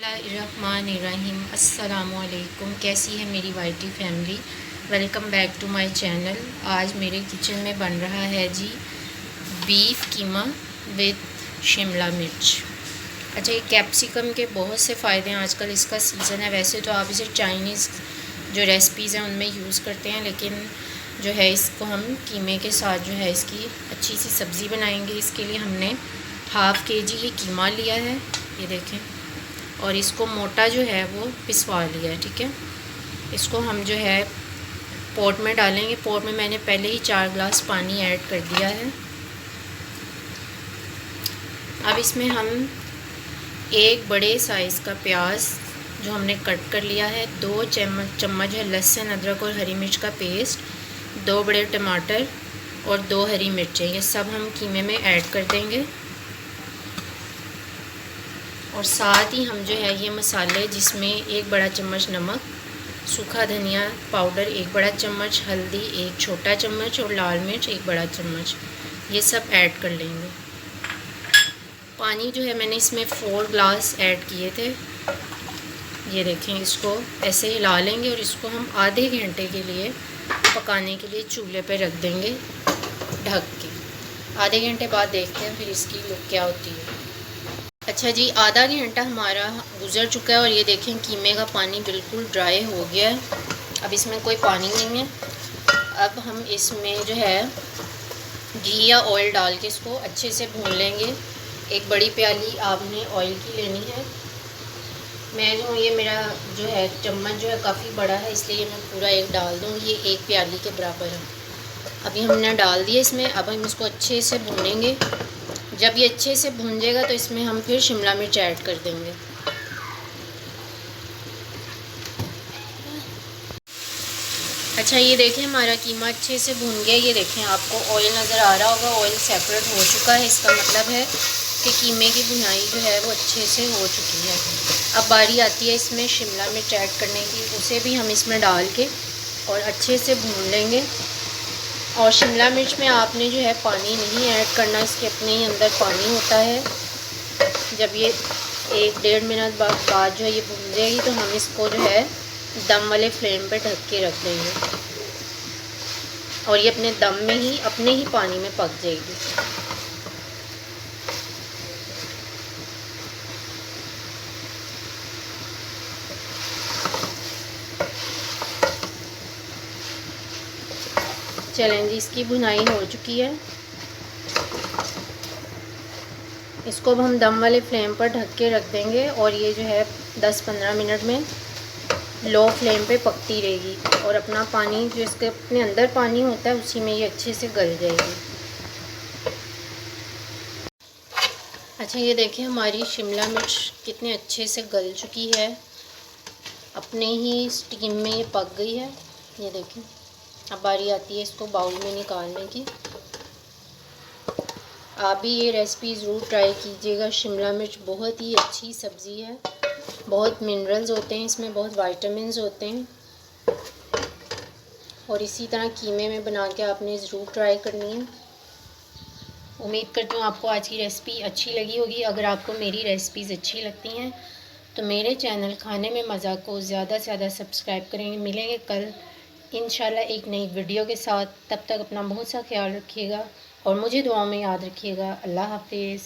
बिस्मिल्लाहिर्रहमानिर्रहीम। अस्सलामुअलैकुम। कैसी है मेरी वाइटी family. Welcome back to my channel. आज मेरे किचन में बन रहा है जी बीफ कीमा विद शिमला मिर्च। अच्छा, ये कैप्सिकम के बहुत से फ़ायदे हैं। आजकल इसका सीज़न है। वैसे तो आप इसे चाइनीज़ जो रेसिपीज़ हैं उनमें यूज़ करते हैं, लेकिन जो है इसको हम कीमे के साथ जो है इसकी अच्छी सी सब्ज़ी बनाएंगे। इसके लिए हमने हाफ़ kg ये कीमा लिया है, ये देखें, और इसको मोटा जो है वो पिसवा लिया है। ठीक है, इसको हम जो है पॉट में डालेंगे। पॉट में मैंने पहले ही 4 गिलास पानी ऐड कर दिया है। अब इसमें हम एक बड़े साइज़ का प्याज जो हमने कट कर लिया है, 2 चम्मच है लहसुन अदरक और हरी मिर्च का पेस्ट, 2 बड़े टमाटर और 2 हरी मिर्चें, ये सब हम कीमे में ऐड कर देंगे। और साथ ही हम जो है ये मसाले, जिसमें 1 बड़ा चम्मच नमक, सूखा धनिया पाउडर 1 बड़ा चम्मच, हल्दी 1 छोटा चम्मच और लाल मिर्च 1 बड़ा चम्मच, ये सब ऐड कर लेंगे। पानी जो है मैंने इसमें 4 ग्लास ऐड किए थे। ये देखें, इसको ऐसे हिला लेंगे और इसको हम आधे घंटे के लिए पकाने के लिए चूल्हे पे रख देंगे ढक के। आधे घंटे बाद देखते हैं फिर इसकी लुक क्या होती है। अच्छा जी, आधा घंटा हमारा गुज़र चुका है और ये देखें कीमे का पानी बिल्कुल ड्राई हो गया है। अब इसमें कोई पानी नहीं है। अब हम इसमें जो है घी या ऑयल डाल के इसको अच्छे से भून लेंगे। एक बड़ी प्याली आपने ऑयल की लेनी है। मैं जो ये मेरा जो है चम्मच जो है काफ़ी बड़ा है, इसलिए मैं पूरा एक डाल दूँगी। ये 1 प्याली के बराबर है। अभी हमने डाल दिया इसमें। अब हम इसको अच्छे से भूनेंगे। जब ये अच्छे से भून जाएगा तो इसमें हम फिर शिमला मिर्च ऐड कर देंगे। अच्छा, ये देखें हमारा कीमा अच्छे से भून गया। ये देखें, आपको ऑयल नज़र आ रहा होगा, ऑयल सेपरेट हो चुका है। इसका मतलब है कि कीमे की भुनाई जो है वो अच्छे से हो चुकी है। अब बारी आती है इसमें शिमला मिर्च ऐड करने की। उसे भी हम इसमें डाल के और अच्छे से भून लेंगे। और शिमला मिर्च में आपने जो है पानी नहीं ऐड करना, इसके अपने ही अंदर पानी होता है। जब ये 1-1.5 मिनट बाद जो है ये भून जाएगी तो हम इसको जो है दम वाले फ्लेम पे ढक के रख देंगे और ये अपने दम में ही अपने ही पानी में पक जाएगी। चलें जी, इसकी भुनाई हो चुकी है। इसको अब हम दम वाले फ्लेम पर ढक के रख देंगे और ये जो है 10-15 मिनट में लो फ्लेम पे पकती रहेगी और अपना पानी जो इसके अपने अंदर पानी होता है उसी में ये अच्छे से गल जाएगी। अच्छा, ये देखिए हमारी शिमला मिर्च कितने अच्छे से गल चुकी है, अपने ही स्टीम में ये पक गई है। ये देखें, अब बारी आती है इसको बाउल में निकालने की। आप भी ये रेसिपी ज़रूर ट्राई कीजिएगा। शिमला मिर्च बहुत ही अच्छी सब्ज़ी है, बहुत मिनरल्स होते हैं इसमें, बहुत विटामिन्स होते हैं। और इसी तरह कीमे में बना के आपने ज़रूर ट्राई करनी है। उम्मीद करती हूँ आपको आज की रेसिपी अच्छी लगी होगी। अगर आपको मेरी रेसिपीज़ अच्छी लगती हैं तो मेरे चैनल खाने में मज़ा को ज़्यादा से ज़्यादा सब्सक्राइब करेंगे। मिलेंगे कल इंशाल्लाह एक नई वीडियो के साथ। तब तक अपना बहुत सा ख्याल रखिएगा और मुझे दुआओं में याद रखिएगा। अल्लाह हाफिज़।